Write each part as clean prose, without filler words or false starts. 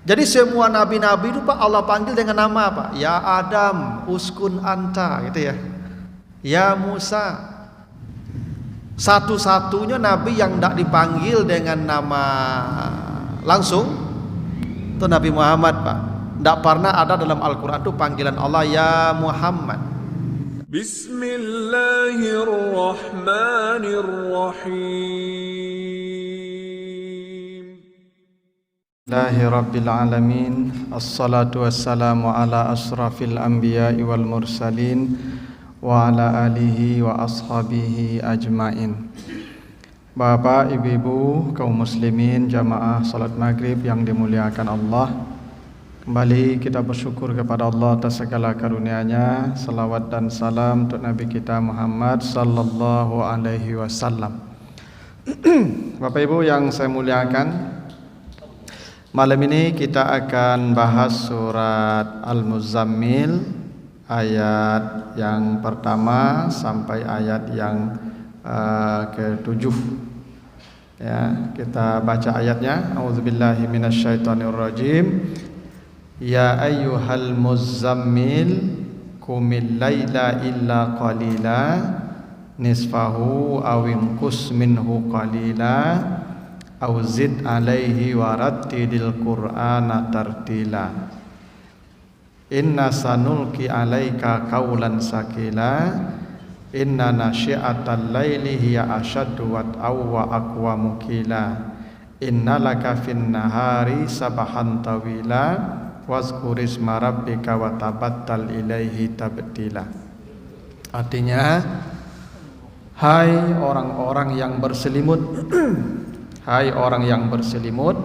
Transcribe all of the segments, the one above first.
Jadi semua nabi-nabi itu Pak Allah panggil dengan nama apa? Ya Adam, uskun anta, gitu ya. Ya Musa. Satu-satunya nabi yang tidak dipanggil dengan nama langsung itu Nabi Muhammad, Pak. Tidak pernah ada dalam Al-Quran itu panggilan Allah ya Muhammad. Bismillahirrahmanirrahim. Rabbil alamin. Assalatu wassalamu ala asrafil anbiya'i wal mursalin wa ala alihi wa ashabihi ajmain. Bapak, ibu-ibu, kaum muslimin, jamaah salat maghrib yang dimuliakan Allah, kembali kita bersyukur kepada Allah atas segala karunia-Nya. Salawat dan salam untuk Nabi kita Muhammad sallallahu alaihi wasallam. Bapak Ibu yang saya muliakan, malam ini kita akan bahas surat Al-Muzammil, ayat yang pertama sampai ayat yang ke-7. Ya, kita baca ayatnya. A'udzubillahi minasyaitonirrajim. Ya ayyuhal muzammil qumil laila illa qalila nisfahu aw inqus minhu qalila aw zid alaihi warattilil qur'ana tartila. Inna sanulki alaika qawlan sakila. Inna nasyi'atal laili hiya asyaddu wat'aw wa aqwamu qila. Inna laka fin nahari sabahan tawila wazkur isma rabbika wa tabattal ilaihi tabtila. Artinya, hai orang-orang yang berselimut, hai orang yang berselimut,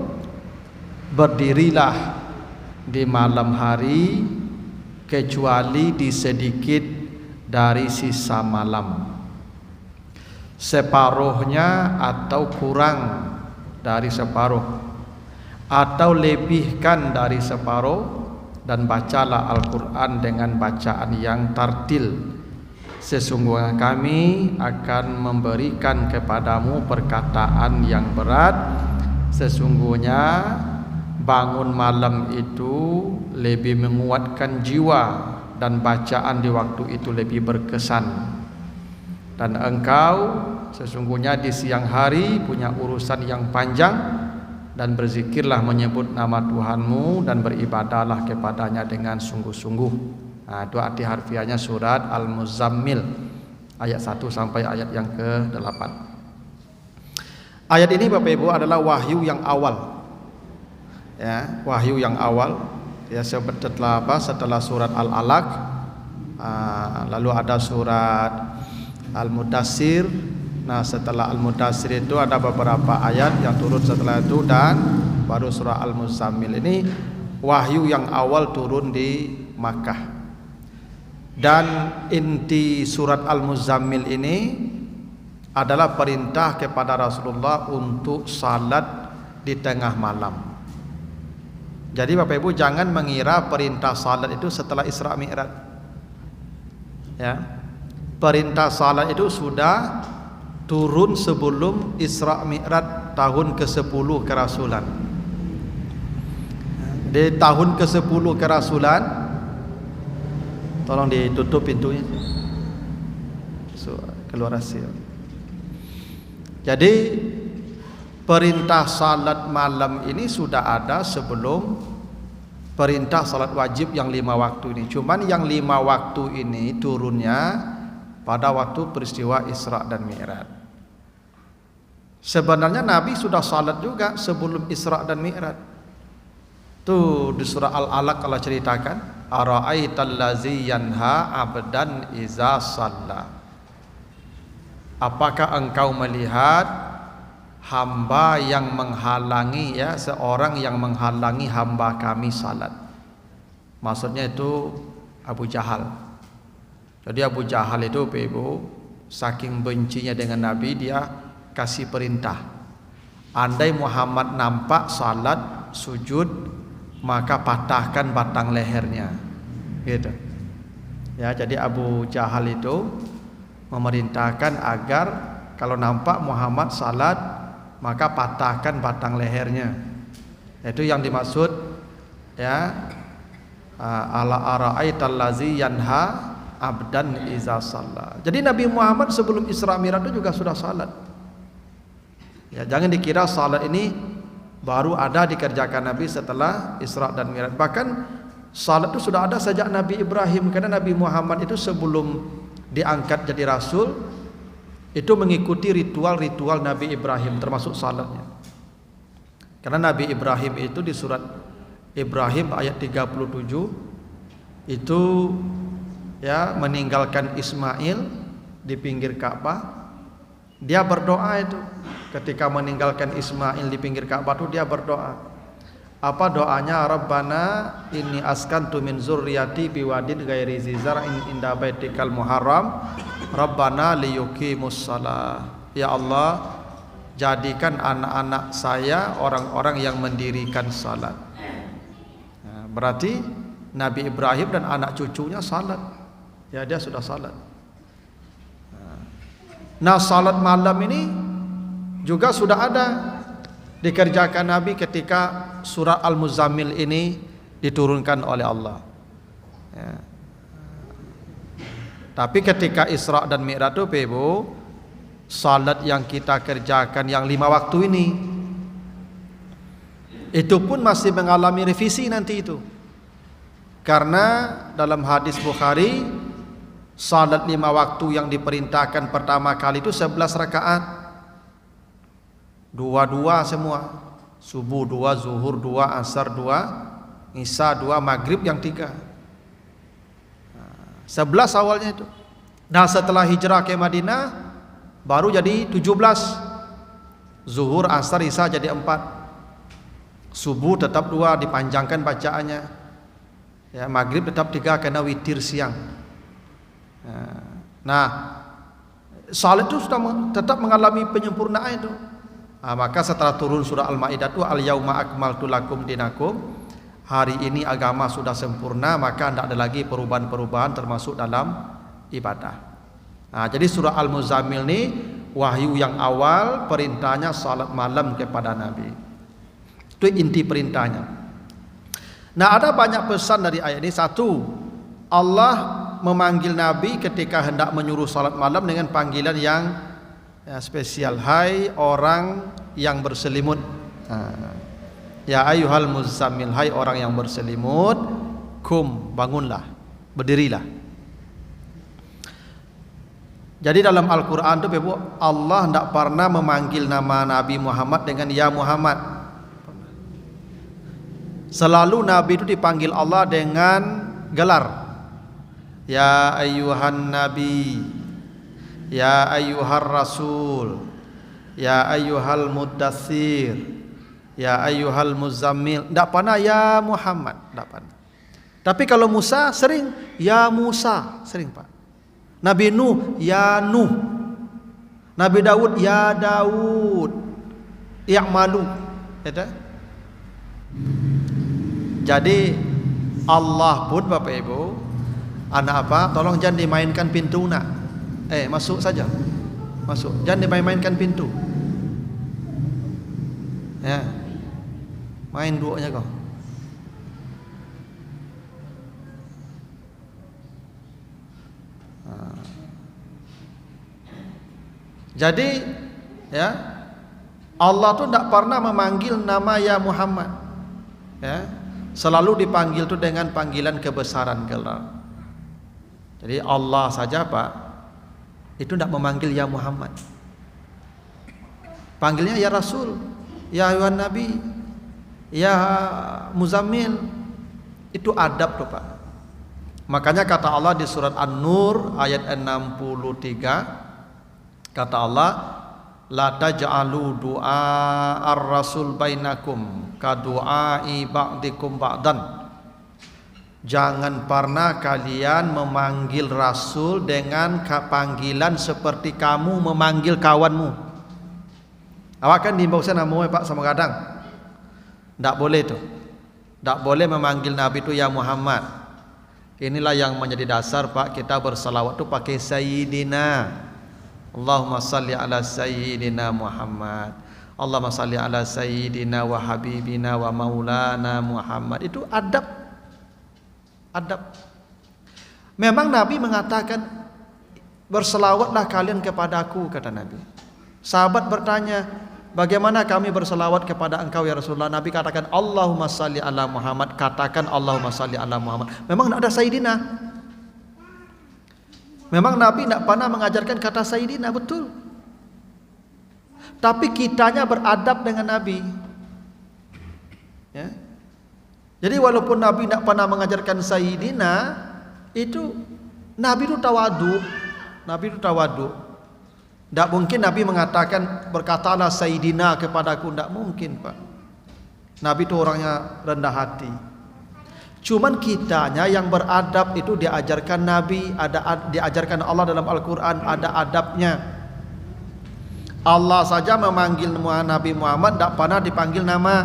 berdirilah di malam hari kecuali di sedikit dari sisa malam, separuhnya atau kurang dari separuh, atau lebihkan dari separuh, dan bacalah Al-Quran dengan bacaan yang tartil. Sesungguhnya kami akan memberikan kepadamu perkataan yang berat. Sesungguhnya bangun malam itu lebih menguatkan jiwa, dan bacaan di waktu itu lebih berkesan. Dan engkau sesungguhnya di siang hari punya urusan yang panjang, dan berzikirlah menyebut nama Tuhanmu dan beribadahlah kepadanya dengan sungguh-sungguh. Nah, itu arti harfiahnya surat Al-Muzammil ayat 1 sampai ayat yang ke-8. Ayat ini Bapak Ibu adalah wahyu yang awal. Ya, wahyu yang awal. Ya, setelah apa? Setelah surat Al-Alaq, lalu ada surat Al-Mudassir. Nah, setelah Al-Mudassir itu ada beberapa ayat yang turun setelah itu, dan baru surah Al-Muzammil. Ini wahyu yang awal turun di Makkah. Dan inti surat Al-Muzammil ini adalah perintah kepada Rasulullah untuk salat di tengah malam. Jadi Bapak Ibu jangan mengira perintah salat itu setelah Isra Mi'raj. Ya. Perintah salat itu sudah turun sebelum Isra Mi'raj tahun ke-10 kerasulan. Di tahun ke-10 kerasulan, tolong ditutup pintunya. Keluar hasil. Jadi perintah salat malam ini sudah ada sebelum perintah salat wajib yang 5 waktu ini. Cuman yang 5 waktu ini turunnya pada waktu peristiwa Isra dan Mi'raj. Sebenarnya Nabi sudah salat juga sebelum Isra dan Mi'raj. Tuh di surah Al-Alaq Allah ceritakan, ara'aital ladzi yanha 'abdan iza shalla. Apakah engkau melihat hamba yang menghalangi, ya, seorang yang menghalangi hamba kami salat? Maksudnya itu Abu Jahal. Jadi Abu Jahal itu Ibu, saking bencinya dengan Nabi, dia kasih perintah, andai Muhammad nampak salat sujud, maka patahkan batang lehernya, gitu. Ya, jadi Abu Jahal itu memerintahkan agar kalau nampak Muhammad salat, maka patahkan batang lehernya. Itu yang dimaksud ya, ala ara'aital ladzi yanha abdan iza shalla. Jadi Nabi Muhammad sebelum Isra Mi'raj itu juga sudah salat. Ya, jangan dikira salat ini baru ada dikerjakan Nabi setelah Isra dan Mi'raj. Bahkan salat itu sudah ada sejak Nabi Ibrahim, karena Nabi Muhammad itu sebelum diangkat jadi rasul itu mengikuti ritual-ritual Nabi Ibrahim termasuk salatnya. Karena Nabi Ibrahim itu di surat Ibrahim ayat 37 itu ya meninggalkan Ismail di pinggir Ka'bah. Dia berdoa itu ketika meninggalkan Ismail di pinggir Ka'bah itu dia berdoa. Apa doanya? Rabbana inni askantu min zurriyati biwadin ghairi zi zar'in inda baitikal muharram Rabbana liyuqimus shalah. Ya Allah, jadikan anak-anak saya orang-orang yang mendirikan salat. Nah, berarti Nabi Ibrahim dan anak cucunya salat. Ya, dia sudah salat. Nah, salat malam ini juga sudah ada dikerjakan Nabi ketika surah Al-Muzammil ini diturunkan oleh Allah. Ya. Tapi ketika Isra dan Mi'raj itu Ibu, salat yang kita kerjakan yang 5 waktu ini itu pun masih mengalami revisi nanti itu. Karena dalam hadis Bukhari, salat 5 waktu yang diperintahkan pertama kali itu 11 rakaat. Dua-dua semua. Subuh 2, zuhur 2, asar 2, isya 2, maghrib yang 3. 11 awalnya itu. Nah, setelah hijrah ke Madinah baru jadi 17. Zuhur, asar, isya jadi 4. Subuh tetap 2 dipanjangkan bacaannya. Ya, maghrib tetap 3 karena witir siang. Nah, salat itu sudah tetap mengalami penyempurnaan itu. Nah, maka setelah turun surah Al-Maidah itu al-yauma akmaltu lakum dinakum, hari ini agama sudah sempurna, maka tidak ada lagi perubahan-perubahan termasuk dalam ibadah. Nah, jadi surah Al-Muzammil ini wahyu yang awal perintahnya salat malam kepada Nabi. Itu inti perintahnya. Nah, ada banyak pesan dari ayat ini. Satu, Allah memanggil Nabi ketika hendak menyuruh salat malam dengan panggilan yang spesial. Hai orang yang berselimut. Ya ayyuhal muzammil, hai orang yang berselimut, kum, bangunlah, berdirilah. Jadi dalam Al-Quran itu Ibu, Allah tidak pernah memanggil nama Nabi Muhammad dengan ya Muhammad. Selalu Nabi itu dipanggil Allah dengan gelar. Ya ayyuhan nabi, ya ayyuhar rasul, ya ayyuhal muddatsir, ya ayyuhal muzammil. Tidak pernah ya Muhammad, tidak pernah. Tapi kalau Musa sering ya Musa, sering Pak. Nabi Nuh ya Nuh, Nabi Daud ya Daud, i'malu. Jadi Allah pun Bapak Ibu, anak apa? Tolong jangan dimainkan pintu nak. Masuk saja, masuk. Jangan dimain-mainkan pintu. Ya, main duanya kau. Jadi ya, Allah tuh tidak pernah memanggil nama ya Muhammad. Ya, selalu dipanggil tuh dengan panggilan kebesaran gelar. Jadi Allah saja Pak, itu tidak memanggil ya Muhammad. Panggilnya ya Rasul, ya ayuhan Nabi, ya Muzammil. Itu adab tuh Pak. Makanya kata Allah di surat An-Nur ayat 63, kata Allah, la taj'alu du'a ar-rasul bainakum ka du'ai ba'dikum ba'dan. Jangan pernah kalian memanggil Rasul dengan panggilan seperti kamu memanggil kawanmu. Awak kan diimbau sana namanya Pak sama kadang. Tak boleh itu. Tak boleh memanggil Nabi itu ya Muhammad. Inilah yang menjadi dasar Pak kita bersalawat itu pakai Sayyidina. Allahumma salli ala Sayyidina Muhammad. Allahumma salli ala sayyidina wa habibina wa maulana Muhammad. Itu adab. Adab. Memang Nabi mengatakan, berselawatlah kalian kepadaku, kata Nabi. Sahabat bertanya, bagaimana kami berselawat kepada engkau ya Rasulullah? Nabi katakan, Allahumma salli ala Muhammad. Katakan Allahumma salli ala Muhammad. Memang tidak ada sayyidina. Memang Nabi tidak pernah mengajarkan kata sayyidina, betul. Tapi kitanya beradab dengan Nabi. Ya. Jadi walaupun Nabi tidak pernah mengajarkan sayyidina, itu Nabi itu tawadu. Nabi itu tawadu. Tidak mungkin Nabi mengatakan berkatalah sayyidina kepadaku, tidak mungkin, Pak. Nabi itu orangnya rendah hati. Cuman kitanya yang beradab itu diajarkan Nabi, diajarkan Allah dalam Al-Quran, ada adabnya. Allah saja memanggil Nabi Muhammad tidak pernah dipanggil nama,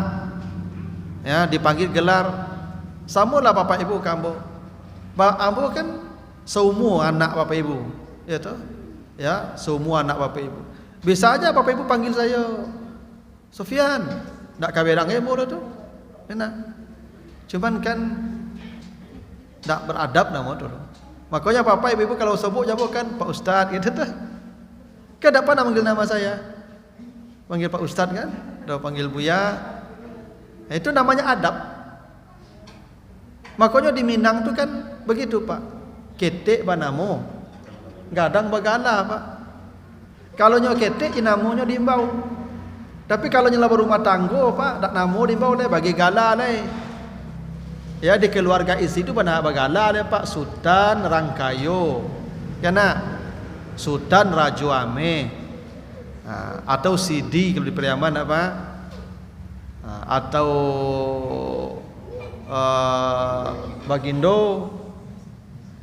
ya, dipanggil gelar. Samulah Bapak Ibu kamu. Ambo kan semua anak Bapak Ibu, ya toh? Ya, semua anak Bapak Ibu. Bisa aja Bapak Ibu panggil saya Sofyan, tidak kabedang emo tu, enak. Cuman kan tidak beradab nama tu. Makanya Bapak Ibu kalau sebut kan Pak Ustaz gitu tuh. Kan tidak pernah manggil nama saya. Panggil Pak Ustaz kan, atau panggil Buya. Nah, itu namanya adab. Makanya di Minang tu kan begitu, Pak. Ketek banamo. Gadang bagala, Pak. Kalau nyo ketek inamonyo diimbau. Tapi kalau nyela berumah tanggo, Pak, dak namo diimbau le bagi gala le. Ya, di keluarga isi itu pada bagala le, Pak. Sultan Rangkayo. Kana Sultan Rajuame. Atau Sidi kalau di Periaman apa? Atau Bagindo.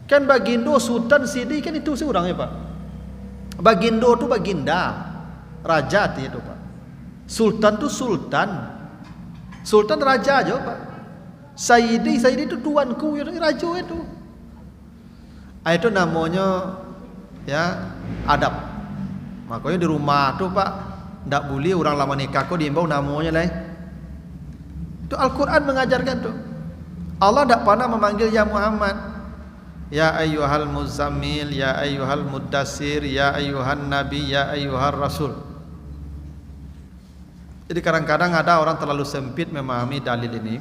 Kan Bagindo, Sultan, Sidi kan itu seorang ya, Pak. Bagindo itu baginda, raja itu, Pak. Sultan itu sultan. Sultan raja aja, Pak. Sayyidi itu tuanku, itu raja itu. Itu namanya ya adab. Makanya di rumah tuh, Pak, ndak boleh orang lama nikah kok diimbau namanya lain. Itu Al-Quran mengajarkan tuh. Allah ndak pernah memanggil ya Muhammad. Ya ayyuhal muzammil, ya ayyuhal muddassir, ya ayyuhan nabi, ya ayyuhar rasul. Jadi kadang-kadang ada orang terlalu sempit memahami dalil ini.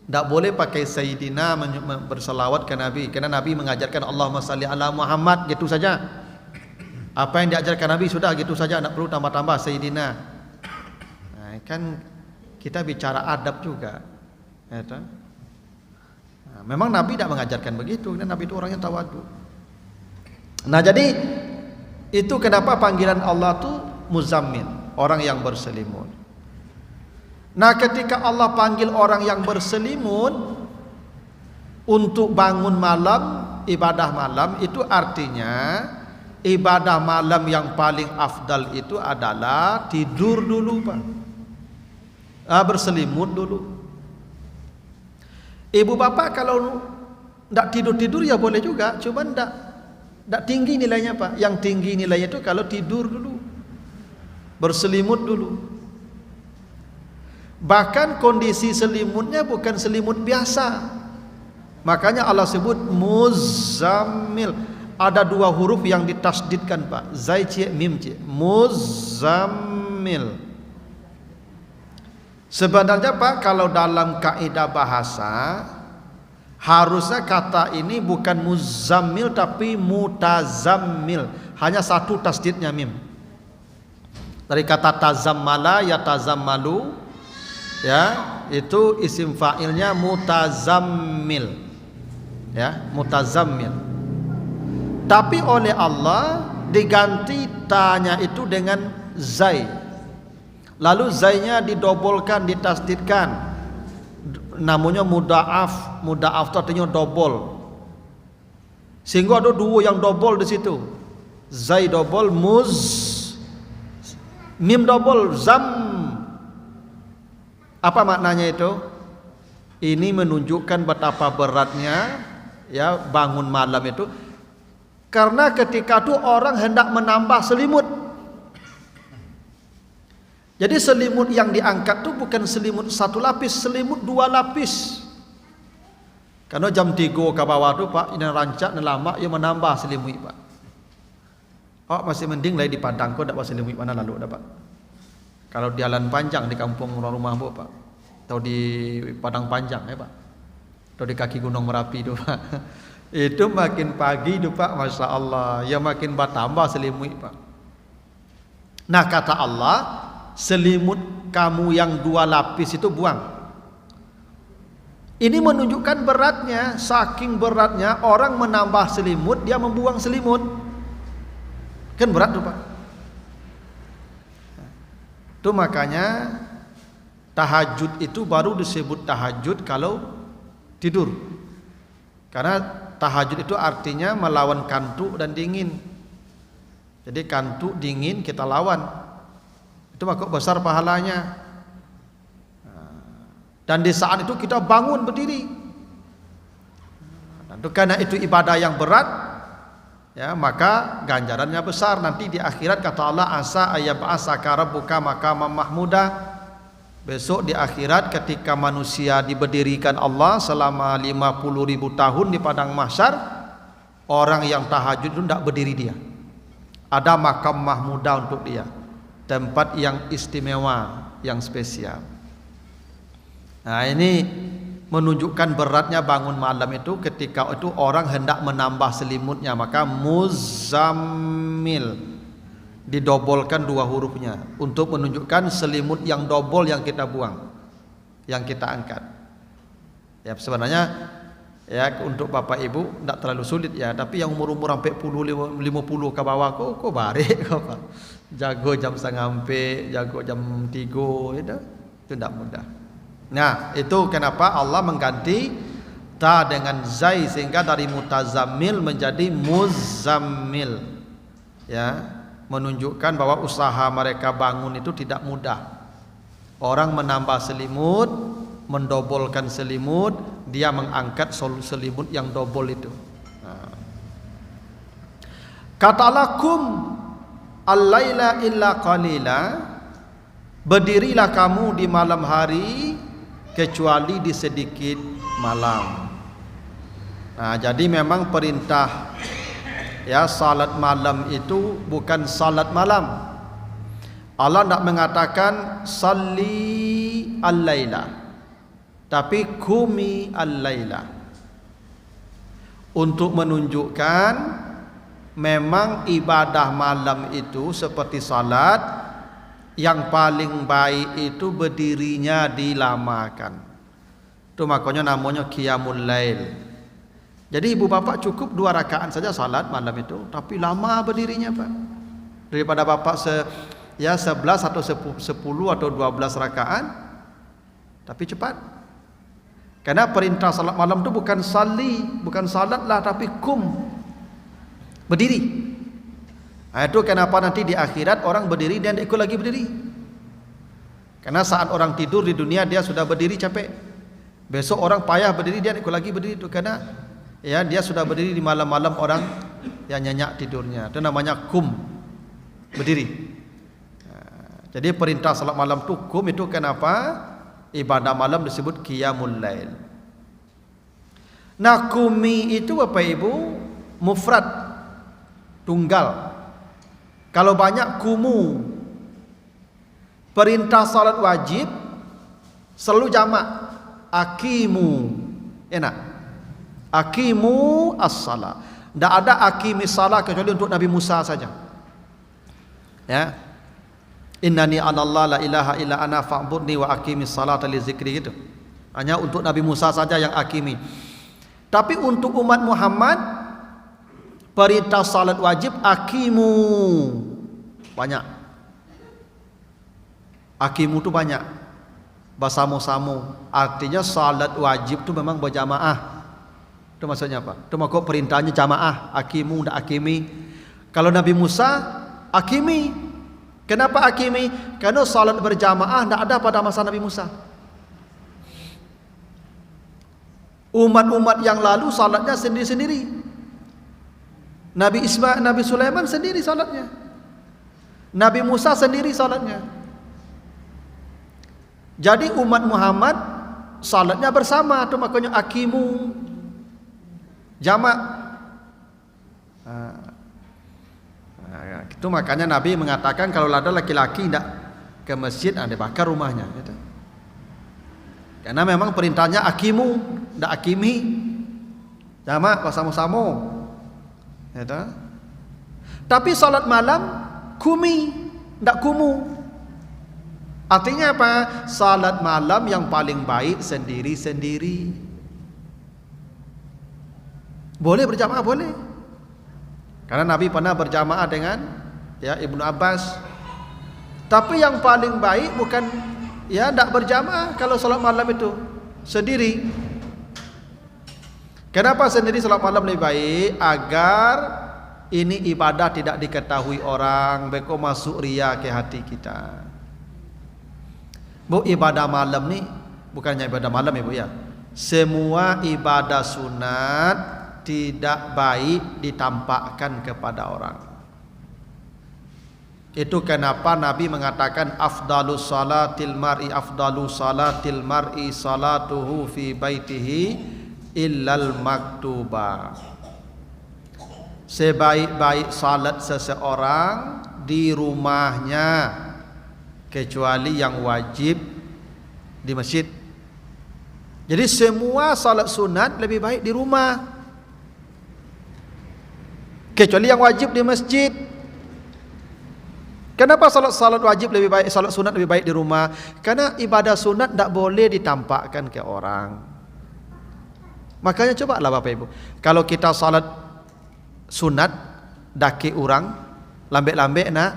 Tak boleh pakai sayyidina berselawat ke Nabi, karena Nabi mengajarkan Allahumma salli ala Muhammad, gitu saja. Apa yang diajarkan Nabi sudah gitu saja, tak perlu tambah-tambah sayyidina. Nah, kan kita bicara adab juga, ya, memang Nabi tidak mengajarkan begitu, dan Nabi itu orangnya tawadu. Nah, jadi itu kenapa panggilan Allah itu muzammil, orang yang berselimut. Nah, ketika Allah panggil orang yang berselimut untuk bangun malam, ibadah malam, itu artinya ibadah malam yang paling afdal itu adalah tidur dulu, Pak. Berselimut dulu. Ibu bapak kalau tidak tidur-tidur ya boleh juga, cuma tidak tinggi nilainya, Pak. Yang tinggi nilainya itu kalau tidur dulu, berselimut dulu. Bahkan kondisi selimutnya bukan selimut biasa. Makanya Allah sebut muzammil. Ada dua huruf yang ditasdidkan, Pak. Zai cie mim cie. Muzammil. Sebenarnya, Pak, kalau dalam kaidah bahasa harusnya kata ini bukan muzammil tapi mutazammil. Hanya satu tasdidnya mim. Dari kata tazammala ya tazammalu, ya, itu isim fa'ilnya mutazammil. Ya, mutazammil. Tapi oleh Allah diganti tanya itu dengan zai. Lalu zainya didobolkan, ditasdidkan. Namanya muda'af. Muda'af itu artinya dobol. Sehingga ada dua yang dobol di situ. Zai dobol, muz, mim dobol, zam. Apa maknanya itu? Ini menunjukkan betapa beratnya ya bangun malam itu. Karena ketika itu orang hendak menambah selimut. Jadi selimut yang diangkat tu bukan selimut satu lapis, selimut 2 lapis. Karena jam 3 ke bawah tu Pak, ini rancak lama ia menambah selimut Pak. Masih mending lagi di Padang kau dapat selimut mana lalu dapat. Kalau di jalan panjang di kampung rumah bu Pak, atau di Padang Panjang ya Pak, atau di kaki Gunung Merapi itu Pak, itu makin pagi itu Pak, masya Allah, ya makin bertambah selimut Pak. Nah kata Allah, selimut kamu yang 2 lapis itu buang. Ini menunjukkan beratnya, saking beratnya orang menambah selimut, dia membuang selimut, kan berat tuh Pak. Itu makanya tahajud itu baru disebut tahajud kalau tidur. Karena tahajud itu artinya melawan kantuk dan dingin. Jadi kantuk dingin kita lawan. Itu maka besar pahalanya. Dan di saat itu kita bangun berdiri. Dan karena itu ibadah yang berat, ya, maka ganjarannya besar. Nanti di akhirat kata Allah, asa ayyab'asaka rabbuka maqaman mahmuda. Besok di akhirat ketika manusia diberdirikan Allah selama 50.000 tahun di padang mahsyar, orang yang tahajud itu tidak berdiri dia. Ada makam mahmuda untuk dia, tempat yang istimewa, yang spesial. Nah ini menunjukkan beratnya bangun malam itu. Ketika itu orang hendak menambah selimutnya, maka muzammil didobolkan 2 hurufnya untuk menunjukkan selimut yang dobol yang kita buang, yang kita angkat. Ya sebenarnya ya untuk bapak ibu tidak terlalu sulit ya, tapi yang umur-umur sampai 50 ke bawah kok barik kok Pak. Jago jam 2:30, jago jam 3 itu tidak mudah. Nah itu kenapa Allah mengganti ta dengan zai, sehingga dari mutazammil menjadi muzammil, ya, menunjukkan bahwa usaha mereka bangun itu tidak mudah. Orang menambah selimut, mendobolkan selimut, dia mengangkat selimut yang dobol itu. Nah. Kata Allah, kum al-laila illa qalila, berdirilah kamu di malam hari kecuali di sedikit malam. Nah, jadi memang perintah ya salat malam itu bukan salat malam. Allah tidak mengatakan salli al-laila, tapi kumi al-laila, untuk menunjukkan memang ibadah malam itu seperti salat, yang paling baik itu berdirinya dilamakan. Itu makanya namanya qiyamul lail. Jadi ibu bapak cukup 2 rakaat saja salat malam itu, tapi lama berdirinya Pak. Daripada bapak 11 atau 10 atau 12 rakaat, tapi cepat. Karena perintah salat malam itu bukan bukan salat lah, tapi kum, berdiri. Nah, itu kenapa nanti di akhirat orang berdiri dan ikut lagi berdiri. Karena saat orang tidur di dunia dia sudah berdiri capek. Besok orang payah berdiri, dia ikut lagi berdiri itu karena ya dia sudah berdiri di malam-malam orang yang nyenyak tidurnya. Itu namanya kum, berdiri. Nah, jadi perintah salat malam itu kum, itu kenapa ibadah malam disebut qiyamul lail. Nah, kumi itu Bapak Ibu mufrad, tunggal. Kalau banyak kumu. Perintah salat wajib selalu jamak, akimu, enak, akimu as-salah. Tidak ada akimi salah kecuali untuk Nabi Musa saja. Ya, innani anallah la ilaha illa ana fa'budni wa aqimis salata li zikri, gitu. Hanya untuk Nabi Musa saja yang akimi. Tapi untuk umat Muhammad perintah salat wajib akimu banyak. Akimu itu banyak. Basamu-samu. Artinya salat wajib itu memang berjamaah. Itu maksudnya apa? Itu maksud perintahnya jamaah. Akimu dan akimi. Kalau Nabi Musa akimi. Kenapa akimi? Karena salat berjamaah tidak ada pada masa Nabi Musa. Umat-umat yang lalu salatnya sendiri-sendiri. Nabi Ismail, Nabi Sulaiman sendiri salatnya. Nabi Musa sendiri salatnya. Jadi umat Muhammad salatnya bersama, itu makanya akimu jamak. Itu makanya Nabi mengatakan kalau ada laki-laki tidak ke masjid, dibakar rumahnya. Gitu. Karena memang perintahnya akimu, tidak akimi, jamak bersama-sama. Gitu. Tapi salat malam kumi, tidak kumu. Artinya apa? Salat malam yang paling baik sendiri-sendiri. Boleh berjamaah, boleh. Karena Nabi pernah berjamaah dengan Ibnu Abbas. Tapi yang paling baik bukan tidak berjamaah kalau salat malam itu sendiri. Kenapa sendiri salat malam lebih baik? Agar ini ibadah tidak diketahui orang, beko masuk riya ke hati kita. Bu, ibadah malam ni bukannya ibadah malam ya Bu ya. Semua ibadah sunat tidak baik ditampakkan kepada orang. Itu kenapa Nabi mengatakan afdalus salatil mar'i salatuhu fi baitihi illal maktuba. Sebaik-baik salat seseorang di rumahnya kecuali yang wajib di masjid. Jadi semua salat sunat lebih baik di rumah kecuali yang wajib di masjid. Kenapa salat wajib lebih baik, salat sunat lebih baik di rumah? Karena ibadah sunat tidak boleh ditampakkan ke orang. Makanya cobalah Bapak Ibu, kalau kita salat sunat daki orang lambek-lambek nak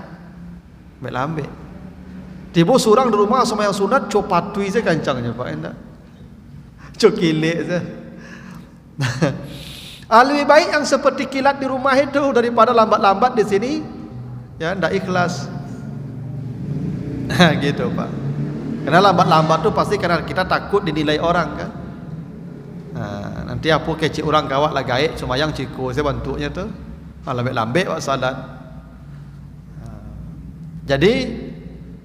lambek-lambek. Tiba surang di rumah sama yang sunat copatui saya kancangnya Pak endak. Cokilek saya. Lebih baik yang seperti kilat di rumah itu daripada lambat-lambat di sini ndak ikhlas. Gitu Pak. Karena lambat-lambat tuh pasti karena kita takut dinilai orang kan. Nanti apa kecik orang kawat lah gaib semayang ciko saya bantunya tuh. Lambek-lambek buat salat. Jadi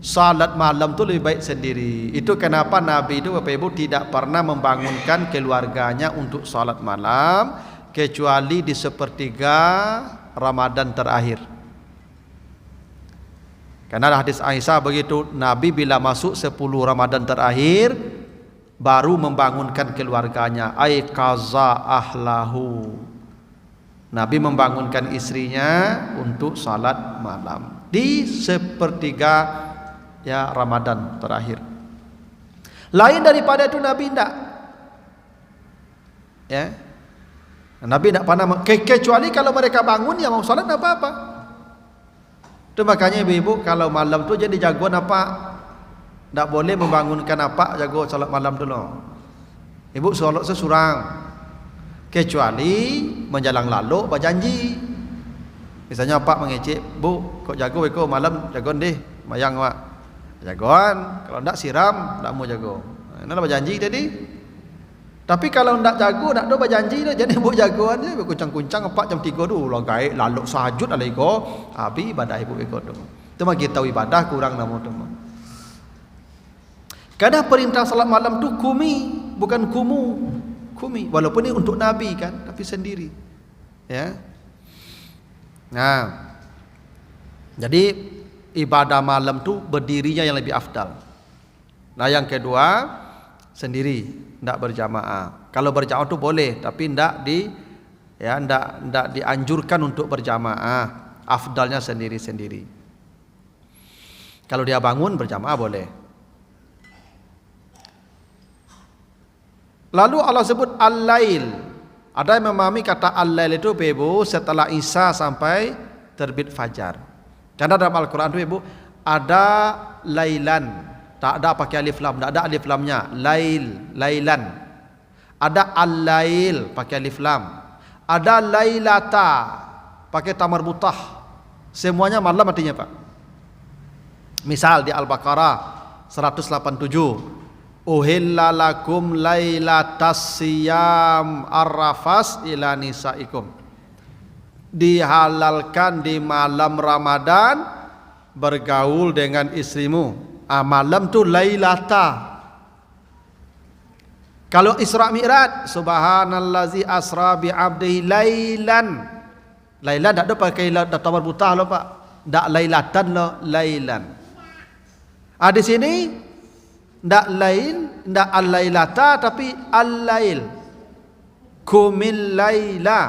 salat malam tu lebih baik sendiri. Itu kenapa Nabi itu Bapak Ibu tidak pernah membangunkan keluarganya untuk salat malam kecuali di sepertiga Ramadan terakhir. Karena hadis Aisyah begitu, Nabi bila masuk 10 Ramadan terakhir baru membangunkan keluarganya, ay qaza ahlahu. Nabi membangunkan istrinya untuk salat malam di sepertiga Ramadan terakhir. Lain daripada itu Nabi tidak. Nabi tidak pernah kecuali kalau mereka bangun mau salat apa apa. Itu makanya ibu-ibu kalau malam tu jadi jagoan apa, tidak boleh membangunkan apa jago salat malam dulu. Ibu salat sesurang. Kecuali menjalang lalu berjanji. Misalnya Pak mengecek, Bu, kok jago beko malam jagoan deh, mayang Pak. Jagoan, kalau tidak siram, tidak mau jago. Ini lah berjanji tadi. Tapi kalau tidak jago, tidak ada berjanji dah. Jadi ibu jagoan je, berkuncang-kuncang 4 jam 3 dulu. Lah gaib, lalu sahajud lah iko. Habis ibadah ibu iko tu. Itu mah kita tahu ibadah kurang nama tu. Kadang perintah salat malam tu kumi, bukan kumu. Kumi, walaupun ini untuk Nabi kan, tapi sendiri. Ya. Nah. Jadi ibadah malam tu berdirinya yang lebih afdal. Nah, yang kedua sendiri, tidak berjamaah. Kalau berjamaah tu boleh, tapi tidak dianjurkan untuk berjamaah. Afdalnya sendiri-sendiri. Kalau dia bangun berjamaah boleh. Lalu Allah sebut al-lail. Ada yang memahami kata al-lail itu Ibu setelah Isya sampai terbit fajar. Karena dalam Al-Quran itu Ibu ada lailan, tak ada pakai alif lam, tak ada alif lamnya. Lailan. Ada al-lail pakai alif lam. Ada lailata pakai ta marbutah. Semuanya malam artinya Pak. Misal di Al-Baqarah 187. Uhilla lakum lailatas siyam arrafas ila nisaikum. Dihalalkan di malam Ramadan bergaul dengan istrimu. Malam tu lailata. Kalau Isra Mi'raj, subhanallazi asra bi 'abdihi lailan. Lailan tak ada pakai data marbutah lo Pak. Tak lailatan lo, lailan. Di sini tak lail, tak al-lailata tapi al-lail. Kumil laila.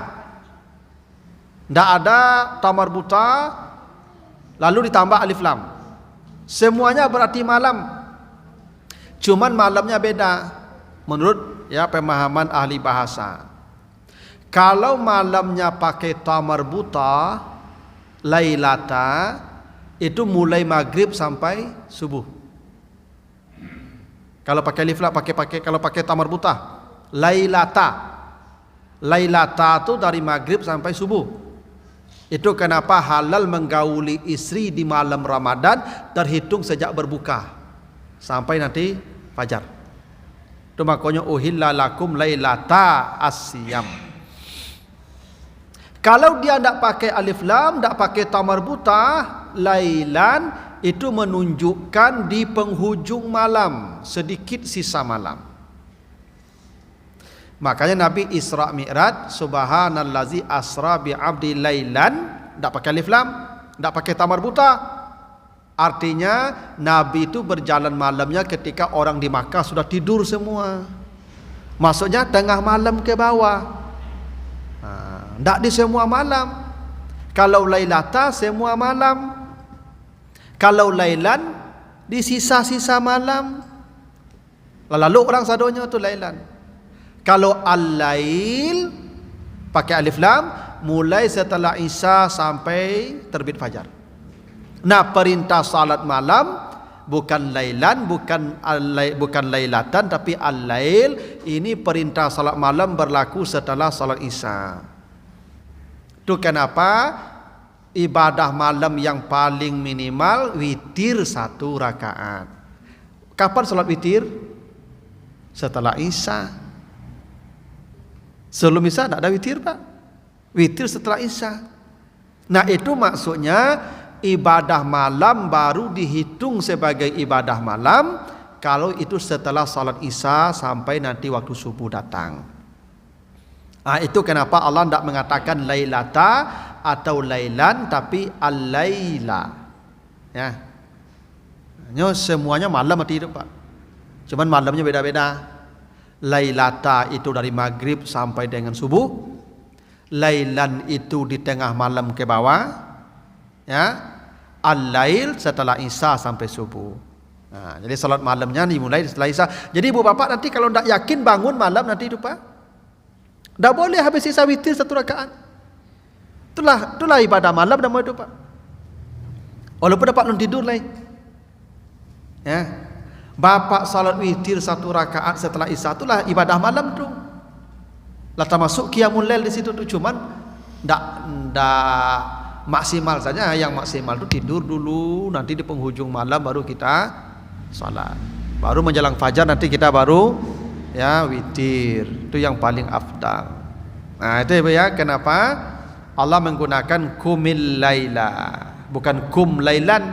Tak ada tamar buta lalu ditambah alif lam. Semuanya berarti malam. Cuman malamnya beda menurut ya pemahaman ahli bahasa. Kalau malamnya pakai tamar buta lailata, itu mulai maghrib sampai subuh. Kalau pakai alif lam, kalau pakai tamar buta lailata. Lailata itu dari maghrib sampai subuh. Itu kenapa halal menggauli istri di malam Ramadan terhitung sejak berbuka sampai nanti fajar. Itu makanya uhilla lakum lailata asyam. Kalau dia tidak pakai alif lam, tidak pakai tamar buta, lailan itu menunjukkan di penghujung malam, sedikit sisa malam. Makanya Nabi Isra Mi'raj, subhanallazi asra bi 'abdi lailan, tidak pakai alif lam, tidak pakai tamar buta. Artinya Nabi itu berjalan malamnya ketika orang di Makkah sudah tidur semua. Maksudnya tengah malam ke bawah. Tidak di semua malam. Kalau lailata semua malam. Kalau lailan di sisa-sisa malam. Lalu orang sadonya itu lailan. Kalau al-lail pakai alif lam mulai setelah isya sampai terbit fajar. Nah, perintah salat malam bukan lailan, bukan lailatan tapi al-lail. Ini perintah salat malam berlaku setelah salat isya. Itu kenapa ibadah malam yang paling minimal witir 1 rakaat. Kapan salat witir? Setelah isya. Sebelum isya tidak ada witir Pak. Witir setelah isya. Nah itu maksudnya ibadah malam baru dihitung sebagai ibadah malam kalau itu setelah salat isya sampai nanti waktu subuh datang. Itu kenapa Allah tidak mengatakan lailata atau lailan tapi al-laila. Ya. Semuanya malam mati itu Pak. Cuman malamnya beda-beda. Lailata itu dari maghrib sampai dengan subuh. Lailan itu di tengah malam ke bawah. Ya. Al-lail setelah isya sampai subuh. Nah, jadi salat malamnya dimulai setelah isya. Jadi ibu bapak nanti kalau tidak yakin bangun malam nanti itu Pak, tidak boleh habis isya witir 1 rakaat. Itulah ibadah malam nama itu Pak. Walaupun dapat belum tidur lain. Ya. Bapak salat witir 1 rakaat setelah isya itulah ibadah malam tu. Lah termasuk qiyamul lail di situ tu, cuman ndak maksimal saja. Yang maksimal tu tidur dulu, nanti di penghujung malam baru kita salat. Baru menjelang fajar nanti kita baru ya witir. Itu yang paling afdal. Nah, itu ya kenapa Allah menggunakan kumil laila, bukan kum lailan.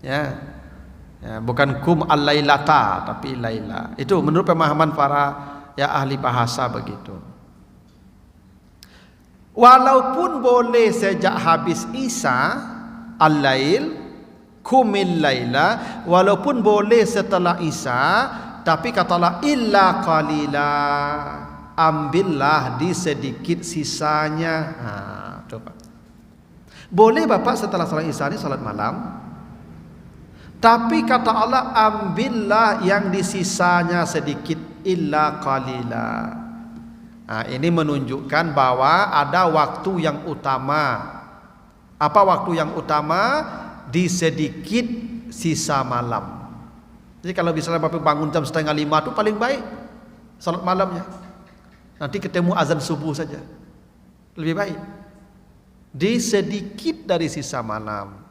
Ya. Ya, bukan kum al-lailata tapi laila. Itu menurut pemahaman para ya ahli bahasa begitu. Walaupun boleh sejak habis isya al-lail, kumil laila, walaupun boleh setelah isya, tapi katalah illa qalila, ambillah di sedikit sisanya. Coba. Boleh bapak setelah salat isya ini salat malam. Tapi kata Allah ambillah yang di sisanya sedikit illa qalila. Ini menunjukkan bahwa ada waktu yang utama. Apa waktu yang utama? Di sedikit sisa malam. Jadi kalau misalnya bapak bangun jam 4:30 itu paling baik salat malamnya. Nanti ketemu azan subuh saja. Lebih baik. Di sedikit dari sisa malam.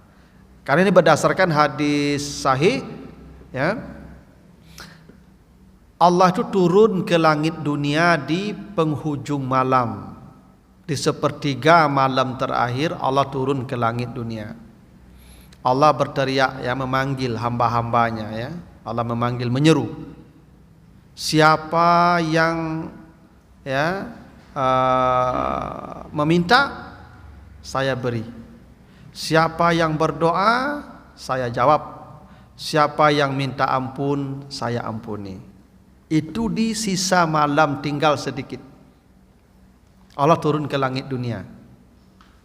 Karena ini berdasarkan hadis sahih ya. Allah itu turun ke langit dunia di penghujung malam. Di sepertiga malam terakhir Allah turun ke langit dunia. Allah berteriak ya, memanggil hamba-hambanya ya. Allah memanggil, menyeru. Siapa yang ya meminta, saya beri. Siapa yang berdoa, saya jawab. Siapa yang minta ampun, saya ampuni. Itu di sisa malam tinggal sedikit. Allah turun ke langit dunia.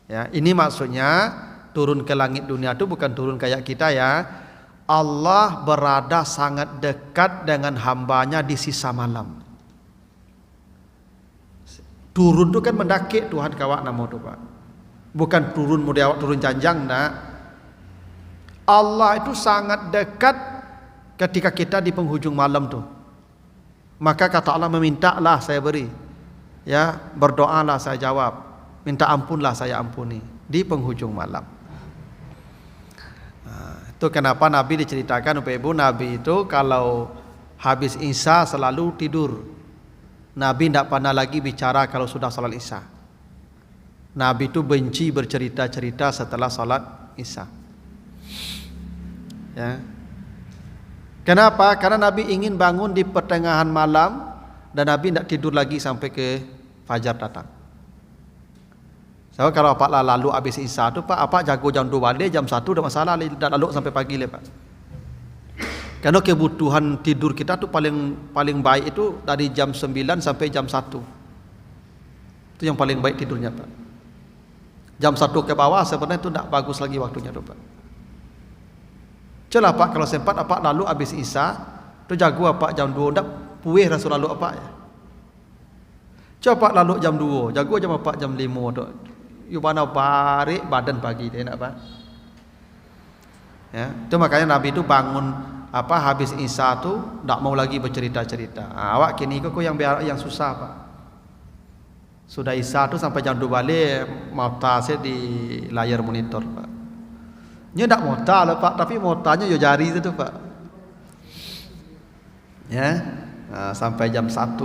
Ya, ini maksudnya turun ke langit dunia itu bukan turun kayak kita ya. Allah berada sangat dekat dengan hambanya di sisa malam. Turun itu kan mendaki Tuhan kawak namo tu Pak. Bukan turun mudah awak turun janjang nak. Allah itu sangat dekat ketika kita di penghujung malam tu. Maka kata Allah, memintalah saya beri. Ya, berdoalah saya jawab. Minta ampunlah saya ampuni di penghujung malam. Itu kenapa Nabi diceritakan Bapak Ibu, Nabi itu kalau habis Isya selalu tidur. Nabi tidak pernah lagi bicara kalau sudah salat Isya. Nabi itu benci bercerita-cerita setelah salat Isya. Ya. Kenapa? Karena Nabi ingin bangun di pertengahan malam dan Nabi tidak tidur lagi sampai ke fajar datang. So, kalau Pak lalu habis Isya tu Pak, apa jago jam 2 balik, jam 1 dah masalah, dah lalu sampai pagi le Pak. Karena kebutuhan tidur kita tu paling baik itu dari jam 9 sampai jam 1. Itu yang paling baik tidurnya Pak. Jam 1 ke bawah sebenarnya itu tidak bagus lagi waktunya tu Pak. Celah Pak kalau sempat apa lalu habis Isya tu jago apa jam 2 ndak puih rasul lalu apa ya. Coba lalu jam 2, jago jam apa jam 5 tu. You mana balik badan pagi dia nak Pak. Ya, itu makanya Nabi itu bangun apa habis Isya tu ndak mau lagi bercerita-cerita. Awak kini kok yang susah Pak. Sudah Isya tu sampai jam 2 balik mata saya di layar monitor Pak. Nya ndak mota lah Pak, tapi motanya yo jari itu Pak. Ya, sampai jam 1.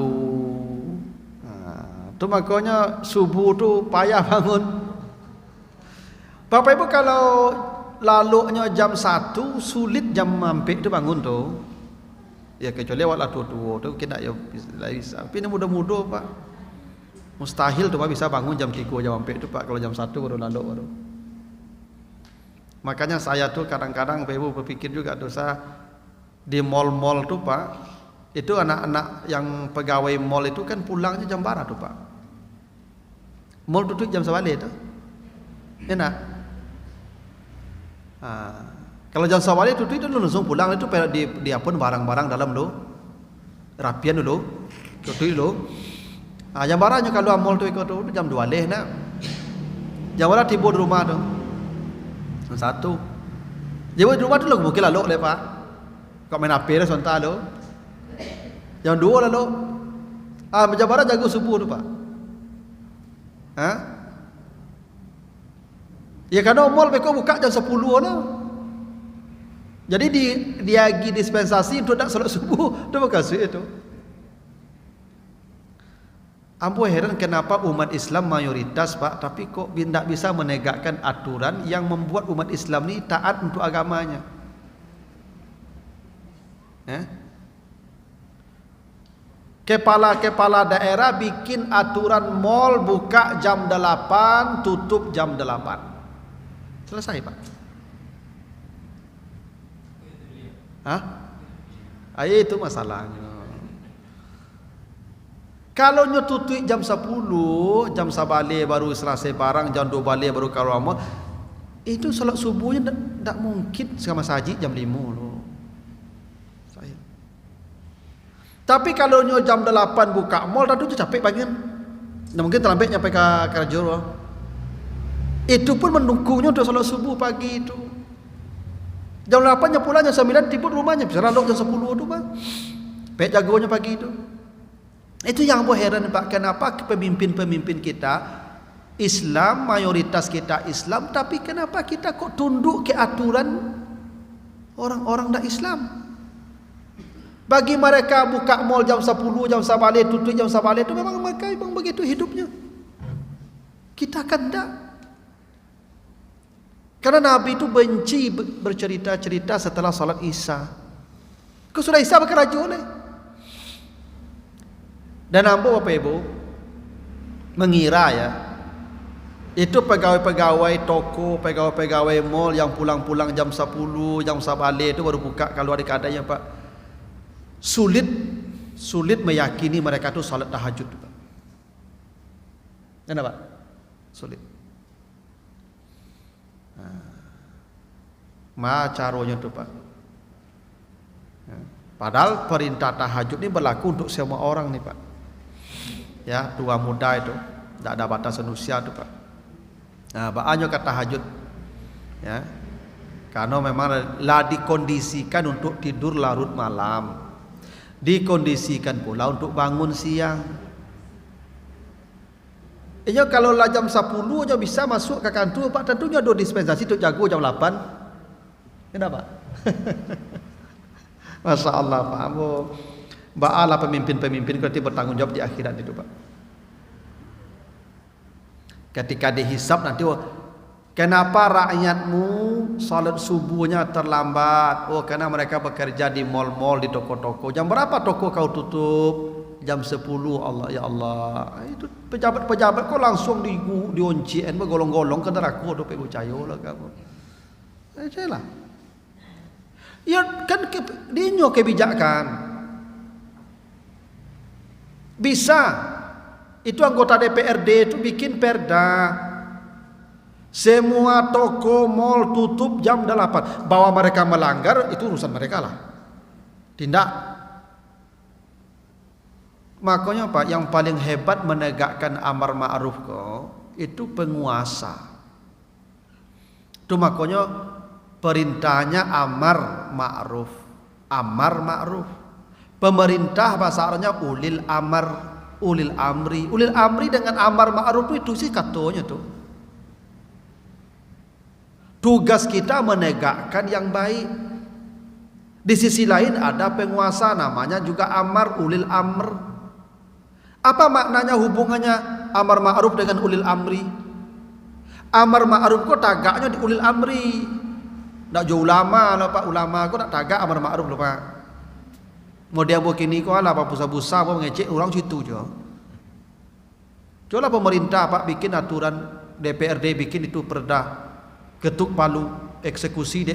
Itu makanya subuh tu payah bangun. Bapak Ibu kalau lalunya jam 1 sulit jam mampir tu bangun tu. Ya kecuali awak lah tua-tua tu kita ya bisa. Tapi ni muda-muda Pak. Mustahil tu Pak bisa bangun jam 3 jam mampir tu Pak, kalau jam 1 baru lalu baru. Makanya saya tuh kadang-kadang Bapak Ibu berpikir juga dosa di mall-mall tuh Pak. Itu anak-anak yang pegawai mall itu kan pulangnya jam berapa tuh Pak? Mall tutup jam sebalik tuh. Enak. Kalau jam sebalik tutup itu langsung pulang itu dia pun barang-barang dalam lo. Rapian dulu. Tutup dulu. Jam berapa kalau mall tuh ikut tuh jam 2 leh nak. Jam berapa tiba di rumah tuh? Jam 1. Jadi di rumah tu lagu mungkin lalu le Pak. Kau main apa dah sontak lo. Jam 2 lalu. Jam berapa jago subuh tu Pak? Ya karena mall mereka buka jam 10 lah. Jadi dia lagi dispensasi untuk nak salat subuh tu makasih itu. Ambo heran kenapa umat Islam mayoritas Pak, tapi kok tidak bisa menegakkan aturan yang membuat umat Islam ni taat untuk agamanya. Kepala-kepala daerah bikin aturan mall buka jam 8, tutup jam 8. Selesai Pak. Itu masalahnya. Kalau nyo tutup jam 10, jam sabale baru selesai barang, jam 2 balik baru kalau amal. Itu salat subuhnya tak mungkin sama saji jam 5 loh. Tapi kalau nyo jam 8 buka mall dah tu capek bagian. Nah, mungkin terlambat nyampe ke kerja. Itu pun mendukungnya untuk salat subuh pagi itu. Jam 8 nya pulang, jam 9 tiba rumahnya. Bisa lalu jam 10 tu Pak. Pek jagonya pagi itu. Itu yang aku heran Pak, kenapa pemimpin-pemimpin kita Islam, mayoritas kita Islam, tapi kenapa kita kok tunduk ke aturan orang-orang tak Islam? Bagi mereka buka mall jam 10, jam sabale, tutup jam sabale, itu memang mereka memang begitu hidupnya. Kita kan tak. Karena Nabi itu benci bercerita-cerita setelah salat Isya. Kau sudah Isya pakai raju oleh. Dan ambo Bapak Ibu mengira ya, itu pegawai-pegawai toko, pegawai-pegawai mall yang pulang-pulang jam 10, jam 11 itu baru buka kalau ada keadaannya Pak. Sulit meyakini mereka itu salat tahajud Pak. Kenapa? Sulit. Caranya tuh Pak. Padahal perintah tahajud ini berlaku untuk semua orang nih Pak. Ya, tua muda itu, tidak ada batasan usia tuh Pak. Nah, bahannya kata tahajud. Ya. Karena memang lah dikondisikan untuk tidur larut malam. Dikondisikan pula untuk bangun siang. Ini kalau lah jam 10 aja bisa masuk ke kantor Pak, tentunya ada dispensasi untuk jago jam 8. Kenapa? Masya Allah Pak. Ba'ala pemimpin-pemimpin berarti bertanggung jawab di akhirat itu Pak. Ketika dihisab nanti, kenapa rakyatmu salat subuhnya terlambat? Oh, karena mereka bekerja di mal-mal, di toko-toko. Jam berapa toko kau tutup? Jam 10. Allah, ya Allah. Itu pejabat-pejabat kau langsung dioncien bergolong-golong ke neraka do pe cayo lah kamu. Lah. Ya kan dinyo kebijakan. Bisa. Itu anggota DPRD itu bikin perda. Semua toko mall tutup jam 8. Bahwa mereka melanggar itu urusan mereka lah. Tindak. Makanya Pak, yang paling hebat menegakkan amar ma'ruf itu penguasa. Itu makanya perintahnya amar ma'ruf. Amar ma'ruf. Pemerintah bahasa Arabnya ulil amri. Ulil amri dengan amar ma'ruf itu sih katanya tuh. Tugas kita menegakkan yang baik. Di sisi lain ada penguasa namanya juga amar ulil amr. Apa maknanya hubungannya amar ma'ruf dengan ulil amri? Amar ma'ruf kok tagaknya di ulil amri. Ndak jauh ulama lah Pak, ulama kok tak tagak amar ma'ruf loh Pak. Mau dia begini kok lah Pak, busa-busa mau ngecek orang situ jo. Coba pemerintah Pak bikin aturan, DPRD bikin itu perda ketuk palu eksekusi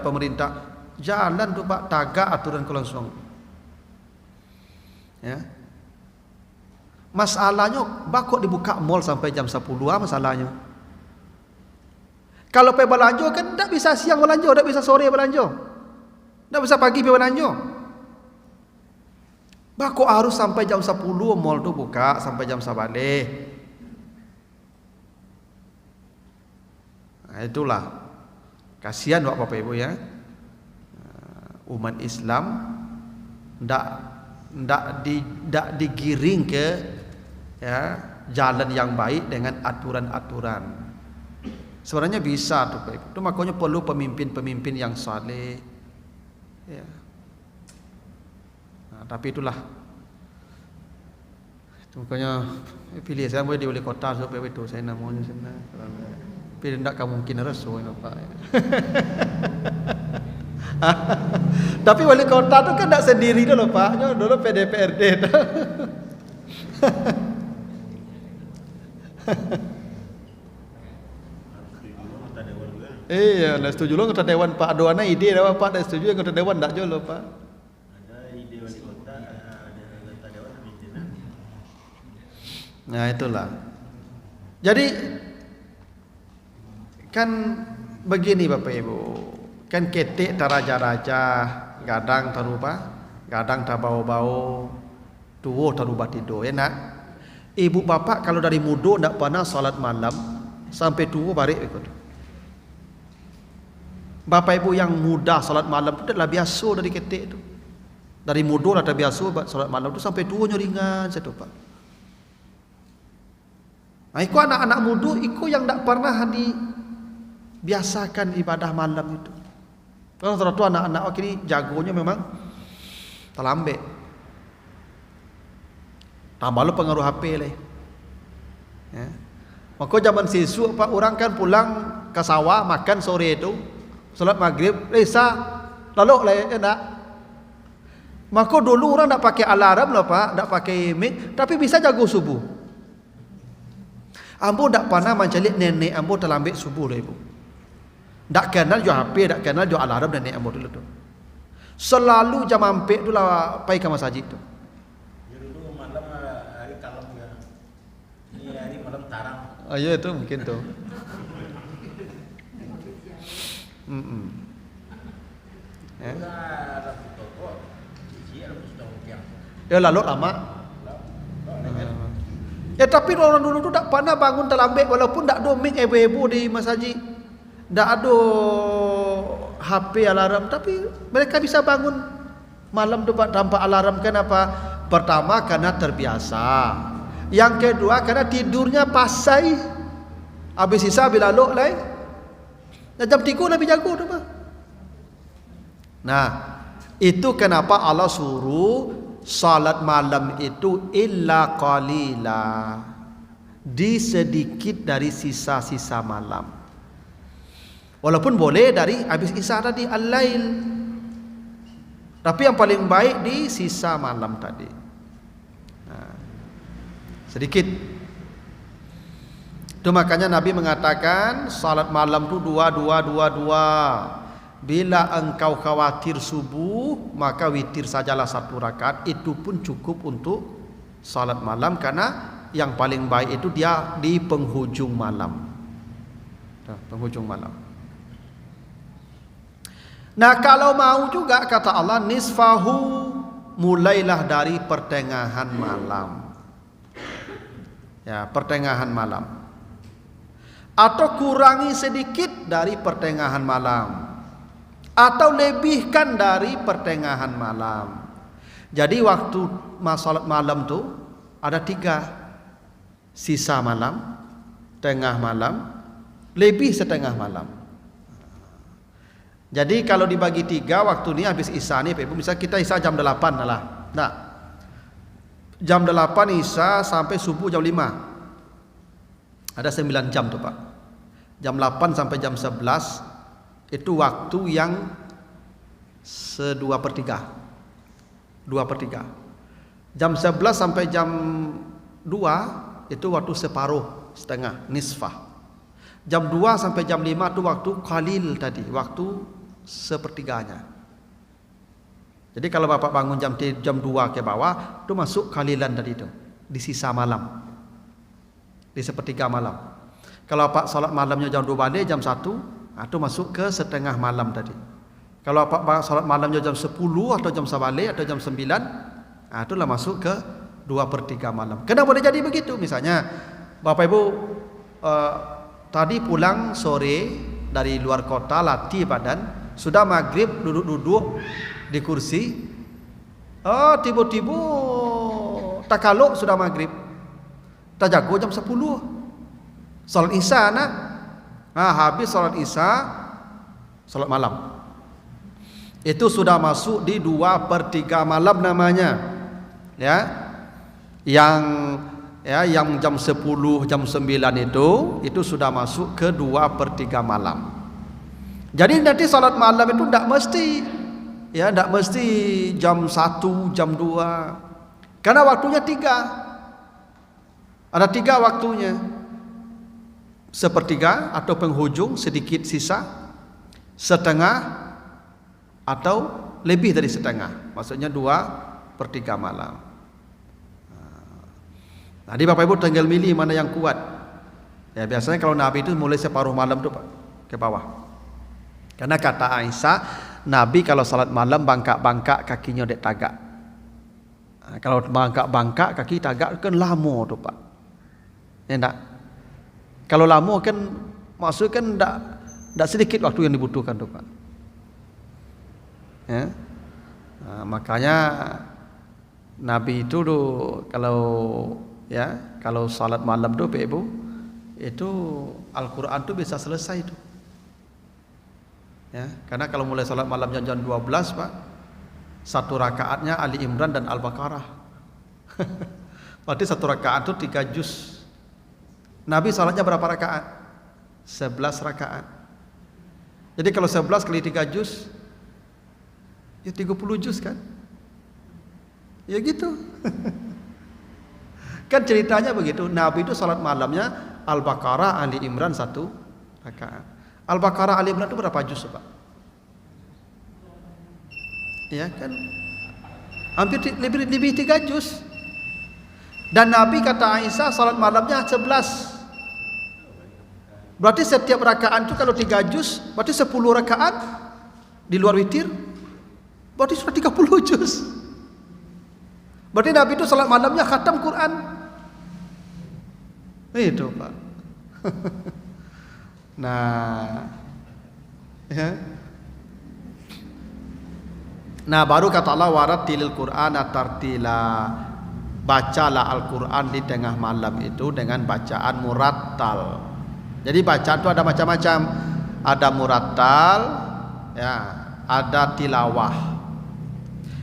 pemerintah. Jalan tuh Pak, tagak aturan kau langsung. Ya. Masalahnya bakok dibuka mall sampai jam 10 masalahnya. Kalau pergi belanja kan tak bisa siang belanja, tak bisa sore belanja. Tak bisa pagi pergi belanja. Bakok harus sampai jam 10 mall tu buka sampai jam 11. Nah, itulah. Kasihan Bapak Ibu ya. Umat Islam ndak digiring ke ya jalan yang baik dengan aturan-aturan. Sebenarnya bisa tuh Pak. Itu makanya perlu pemimpin-pemimpin yang saleh. Ya. Nah, tapi itulah. Itu makanya pilih saya boleh di wali kota supaya itu saya namanya sana. Tapi tidak mungkin resu Pak. Tapi wali kota itu kan tidak sendiri dulu Pak. Dulu PDPRD. Iya, nak setuju lo anggota dewan Pak. Aduana ide dah Pak, dah setuju anggota dewan tak jolo Pak. Ada ide wali kota, ada anggota dewan pimpinan. Nah itulah. Jadi kan begini Bapak Ibu, kan ketik taraja-raja, gadang tarupa, gadang tabau-bau, tuwo taruba tidur, ya nak. Ibu bapak kalau dari muda ndak pernah salat malam sampai tua balik ikut. Bapak ibu yang muda salat malam itu adalah biasa dari ketik itu. Dari muda dah biasa salat malam itu sampai tua ringan satu Pak. Nah, ikut anak-anak muda ikut yang ndak pernah dibiasakan ibadah malam itu. Kalau terlalu anak-anak kini jagonya memang terlambat. Tambah lu pengaruh HP lah. Ya. Maka zaman siswa Pak orang kan pulang ke sawah makan sore itu, salat maghrib, Isya, lalu enggak. Maka dulu orang tak pakai alarm lah Pak, tak pakai mic, tapi bisa jago subuh. Ambo tak pernah mencari nenek ambo terlambat subuh lah ibu. Tak kenal jo HP, tak kenal jo alarm nenek ambo dulu tu. Selalu jam ampek tu lah pergi ke masjid tu. Dulu malam hari kalem ya. Ini hari malam tarang. Oh ya itu mungkin tu. Ya. Ada toko. Cici ada sudah mungkin. Ya lalu lama. Ya tapi orang dulu tu tak pernah bangun terlambat walaupun tak ada mic heboh-heboh di masjid. Tak ada HP alarm tapi mereka bisa bangun malam tu tanpa alarm. Kenapa? Pertama karena terbiasa. Yang kedua karena tidurnya pasai. Habis sisa bila lok lai. Jam 3 lebih jago tu Pak. Nah, itu kenapa Allah suruh salat malam itu illa qalila, di sedikit dari sisa-sisa malam. Walaupun boleh dari habis isya tadi al-lail, tapi yang paling baik di sisa malam tadi. Nah, sedikit. Itu makanya Nabi mengatakan salat malam tu 2. Bila engkau khawatir subuh, maka witir sajalah 1 rakaat. Itu pun cukup untuk salat malam, karena yang paling baik itu dia di penghujung malam. Penghujung malam. Nah, kalau mau juga kata Allah nisfahu, mulailah dari pertengahan malam. Ya, pertengahan malam. Atau kurangi sedikit dari pertengahan malam. Atau lebihkan dari pertengahan malam. Jadi waktu salat malam tu ada 3. Sisa malam, tengah malam, lebih setengah malam. Jadi kalau dibagi 3 waktu ni habis isya ni, misal kita isya jam 8 lah. Nah, jam 8 isya sampai subuh jam 5. Ada 9 jam tu Pak. Jam 8 sampai jam 11 itu waktu yang 2/3. Jam 11 sampai jam 2 itu waktu separuh, setengah, nisfah. Jam 2 sampai jam 5 itu waktu qalil tadi, waktu sepertiganya. Jadi kalau Bapak bangun jam 2 ke bawah, itu masuk qalilan tadi itu, di sisa malam. Di sepertiga malam. Kalau Bapak salat malamnya jam 2 balik, jam 1, itu masuk ke setengah malam tadi. Kalau Bapak salat malamnya jam 10 atau jam 1 balik atau jam 9, itulah masuk ke 2/3 malam. Kenapa boleh jadi begitu? Misalnya Bapak Ibu tadi pulang sore dari luar kota, latih badan, sudah maghrib duduk-duduk di kursi. Tiba-tiba takaluk sudah maghrib. Tak jago jam 10. Salat isya nak. Habis salat isya, salat malam. Itu sudah masuk di 2/3 malam namanya. Ya. Yang jam 10, jam 9 itu sudah masuk ke 2/3 malam. Jadi nanti salat malam itu tidak mesti, tidak mesti jam 1, jam 2. Karena waktunya 3. Ada 3 waktunya. Sepertiga atau penghujung, sedikit sisa, setengah atau lebih dari setengah. Maksudnya 2/3 malam. Jadi Bapak Ibu tinggal milih mana yang kuat. Ya, biasanya kalau Nabi itu mulai separuh malam tu Pak, ke bawah. Karena kata Aisyah, Nabi kalau salat malam bangkak-bangkak kakinya dek tagak. Kalau bangkak-bangkak kaki tagak kan lama tu Pak. Ya enggak? Kalau lama kan maksud kan enggak sedikit waktu yang dibutuhkan tu Pak. Ya. Makanya Nabi itu kalau salat malam tu Ibu, itu Al-Quran tu bisa selesai tu. Ya, karena kalau mulai salat malamnya jam 12 Pak, 1 rakaatnya Ali Imran dan Al-Baqarah. Berarti 1 rakaat itu 3 juz. Nabi salatnya berapa rakaat? 11 rakaat. Jadi kalau 11 kali 3 juz, ya 30 juz kan? Ya gitu. Kan ceritanya begitu. Nabi itu salat malamnya Al-Baqarah, Ali Imran 1 rakaat. Al-Baqarah, Ali Imran itu berapa juz, Pak? Ya kan? Hampir lebih 3 juz. Dan Nabi kata Aisyah salat malamnya 11. Berarti setiap rakaat itu kalau 3 juz, berarti 10 rakaat di luar witir. Berarti sudah 30 juz. Berarti Nabi itu salat malamnya khatam Quran. Itu, Pak. Nah, ya. Nah, baru kata Allah warattilil Qur'ana tartila. Bacalah Al-Qur'an di tengah malam itu dengan bacaan murattal. Jadi bacaan itu ada macam-macam. Ada murattal, ya, ada tilawah.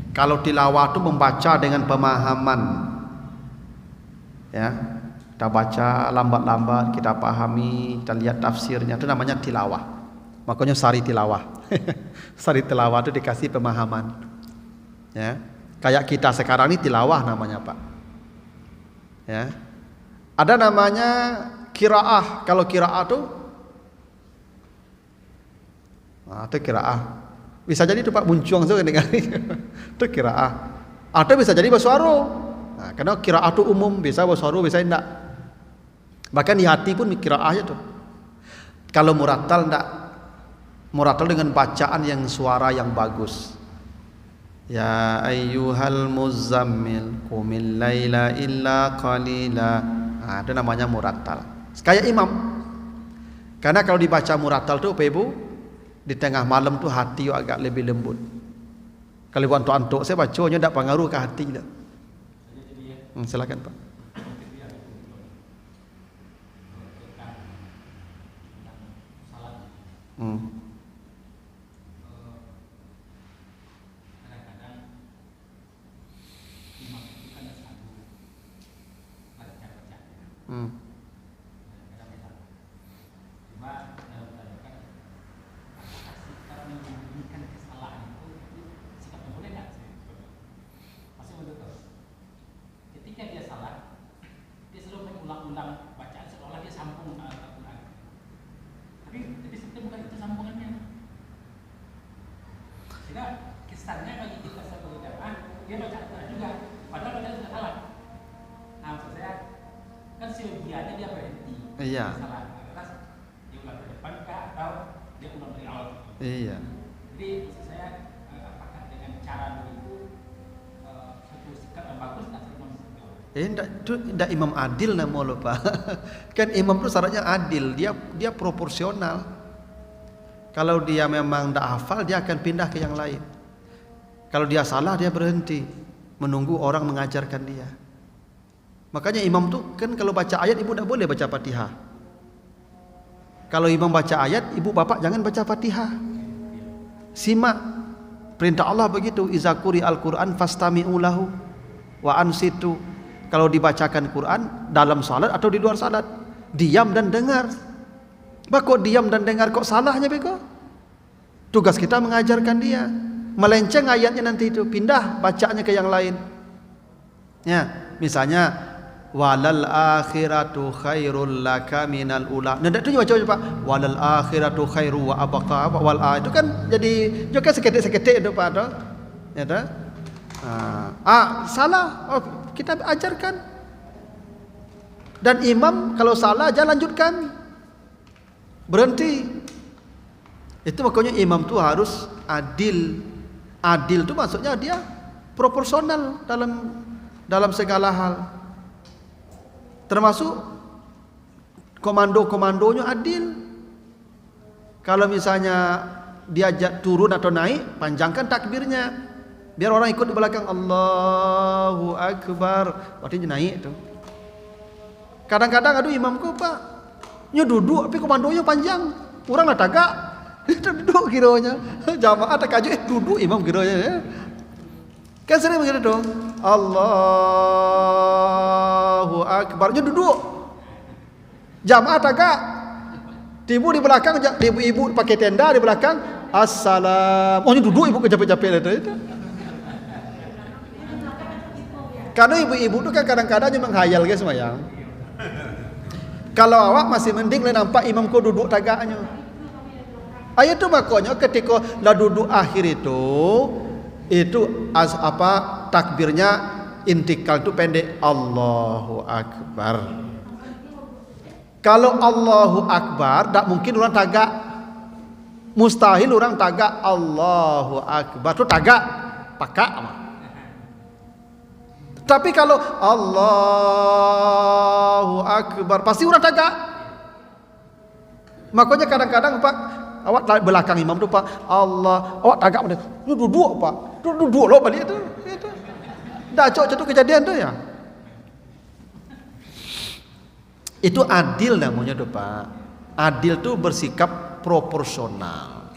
Kalau tilawah itu membaca dengan pemahaman. Ya. Kita baca lambat-lambat, kita pahami, kita lihat tafsirnya, itu namanya tilawah. Makanya sari tilawah. Sari tilawah itu dikasih pemahaman. Ya. Kayak kita sekarang ini tilawah namanya, Pak. Ya. Ada namanya qiraah. Kalau qiraah itu itu qiraah. Bisa jadi itu Pak muncuang juga dengar. Itu qiraah. Atau bisa jadi baswaru. Nah, karena qiraah itu umum, bisa baswaru, bisa enggak. Bahkan di hati pun qiraahnya tuh. Kalau murattal enggak. Murattal dengan bacaan yang suara yang bagus. Ya ayyuhal muzammil qumil laila illa qalila. Nah, itu namanya murattal. Kayak imam. Karena kalau dibaca murattal tuh Bapak Ibu, di tengah malam tuh hati agak lebih lembut. Kalau antuk-antuk saya bacanya tidak pengaruh ke hati tidak. Silakan Pak. Kesannya bagi kita sebagai jamaah, dia baca Al-Quran juga, padahal baca sudah salah. Nah, maksud saya kan seyogianya dia berhenti. Iya. Salah, lantas dia ulang ke depan kah atau dia ulang dari awal? Iya. Jadi maksud saya apakah dengan cara begitu satu sikap yang bagus tak sermon? Enggak imam adil nama lo Pak. Kan imam itu syaratnya adil, dia proporsional. Kalau dia memang tidak hafal, dia akan pindah ke yang lain. Kalau dia salah, dia berhenti menunggu orang mengajarkan dia. Makanya imam tuh kan kalau baca ayat ibu tidak boleh baca Fatihah. Kalau imam baca ayat, ibu bapak jangan baca Fatihah. Simak perintah Allah begitu. Iza quri al-Quran fastami'u lahu wa ansitu. Kalau dibacakan Quran dalam salat atau di luar salat, diam dan dengar. Bah, kok diam dan dengar kok salahnya beko? Tugas kita mengajarkan dia. Melenceng ayatnya nanti itu, pindah bacanya ke yang lain. Ya, misalnya walal akhiratu khairul laka minal ula. Nah, itu baca Pak. Walal akhiratu khairu wa abqa wal a. Itu kan jadi juga seketik-seketik itu Pak ada. Ya dah. Salah. Oh, kita ajarkan. Dan imam kalau salah jangan lanjutkan. Berhenti. Itu makanya imam tu harus adil. Adil tu maksudnya dia proporsional dalam segala hal. Termasuk komando-komandonya adil. Kalau misalnya dia turun atau naik, panjangkan takbirnya. Biar orang ikut di belakang Allahu Akbar. Berarti dia naik tu. Kadang-kadang aduh imamku Pak, nya duduk tapi komandonya panjang. Orang lah tagak. Duduk kiranya. Jamaah tak kaju duduk imam kiranya ya. Kan sering begitu dong. Allahu Akbar nya duduk. Jamaah tagak. Tibu di belakang, ibu-ibu pakai tenda di belakang. Assalam. Oh, ini duduk ibu kejapit-japit itu. Karena ibu-ibu itu kan kadang-kadang cuma menghayal guys semayang. Kalau awak masih mending le nampak imam ko duduk tagaknya. Ayo tu makanya ketika lah duduk akhir itu takbirnya intikal itu pendek, Allahu Akbar. Kalau Allahu Akbar, tak mungkin orang tagak. Mustahil orang tagak Allahu Akbar. Itu tagak, pakak. Tapi kalau Allahu Akbar, pasti orang tagak. Makanya kadang-kadang Pak, awak belakang imam tu Pak, awak tagak pada. Lu duduk Pak, duduk lo balik tu. Dah cocok kejadian tu ya. Itu adil namanya tuh Pak. Adil tuh bersikap proporsional.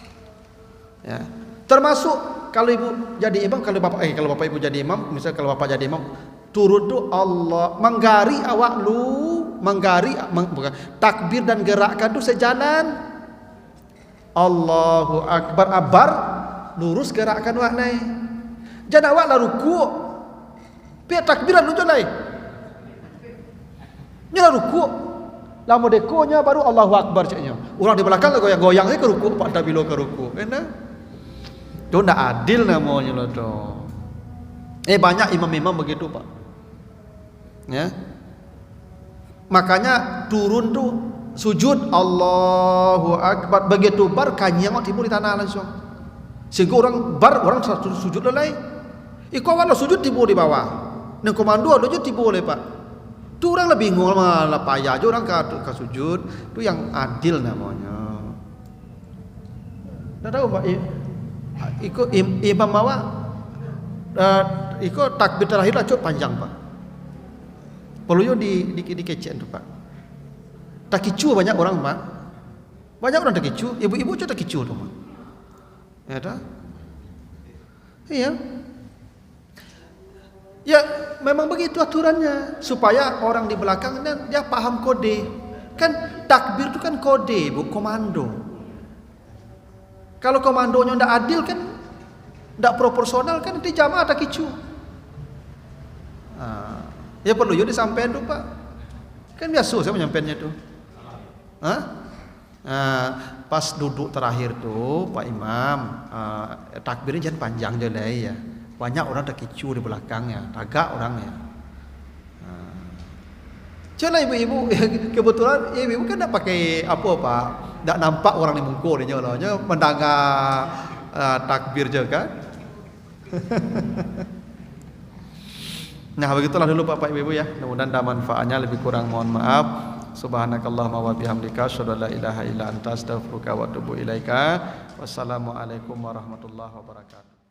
Ya. Termasuk kalau ibu jadi imam, kalau bapak ibu jadi imam, misalnya kalau bapak jadi imam, turun tuh Allah menggari awak bukan takbir dan gerakan tuh sejalan. Allahu Akbar, lurus gerakan awak naik. Jangan awak lah ruku. Pihak takbiran lu naik. Nyala ruku, lama dekonya baru Allahu Akbar caknya. Orang di belakang goyang-goyang saya ke ruku, Pak Tabilo ke ruku. Enak. Itu ndak adil namanya loh tuh. Banyak imam-imam begitu Pak. Ya. Makanya turun tuh sujud Allahu Akbar, begitu bar kanyang timbul di tanah langsung. Sehingga orang sujud lelai. Iko awal sujud timbul di bawah. Nang komando sujud timbul Pak. Tu orang lebih bingung malah payah aja orang ke sujud. Itu yang adil namanya. Tak tahu Pak. Iko imam awak iko takbir terakhir lah cukup panjang Pak. Perlu yo dikecek tu Pak. Tak kicu banyak orang Pak. Banyak orang tak kicu. Ibu-ibu tu tak kicu tu Pak. Ya dah. Iya. Ya memang begitu aturannya supaya orang di belakang dia paham kode. Kan takbir itu kan kode, bu, komando. Kalau komandonya ndak adil kan, ndak proporsional kan di jamaah tak kicu. Ya perlu yo disampaikan tuh Pak. Kan biasa saya menyampaikannya tuh. Pas duduk terakhir tuh Pak Imam, takbirnya jangan panjang je lah ya. Banyak orang terkicu di belakangnya, tagak orangnya. Cuma ibu-ibu, kebetulan ibu-ibu kan tak pakai apa Pak, tak nampak orang di muka dia lah, mendengar takbir je kan. Nah begitulah dulu Bapak Ibu ya, mudah-mudahan ada manfaatnya, lebih kurang mohon maaf. Subhanakallahumma wa bihamdika asyhadu an la ilaha illa anta astaghfiruka wa atubu ilaika. Wassalamualaikum warahmatullahi wabarakatuh.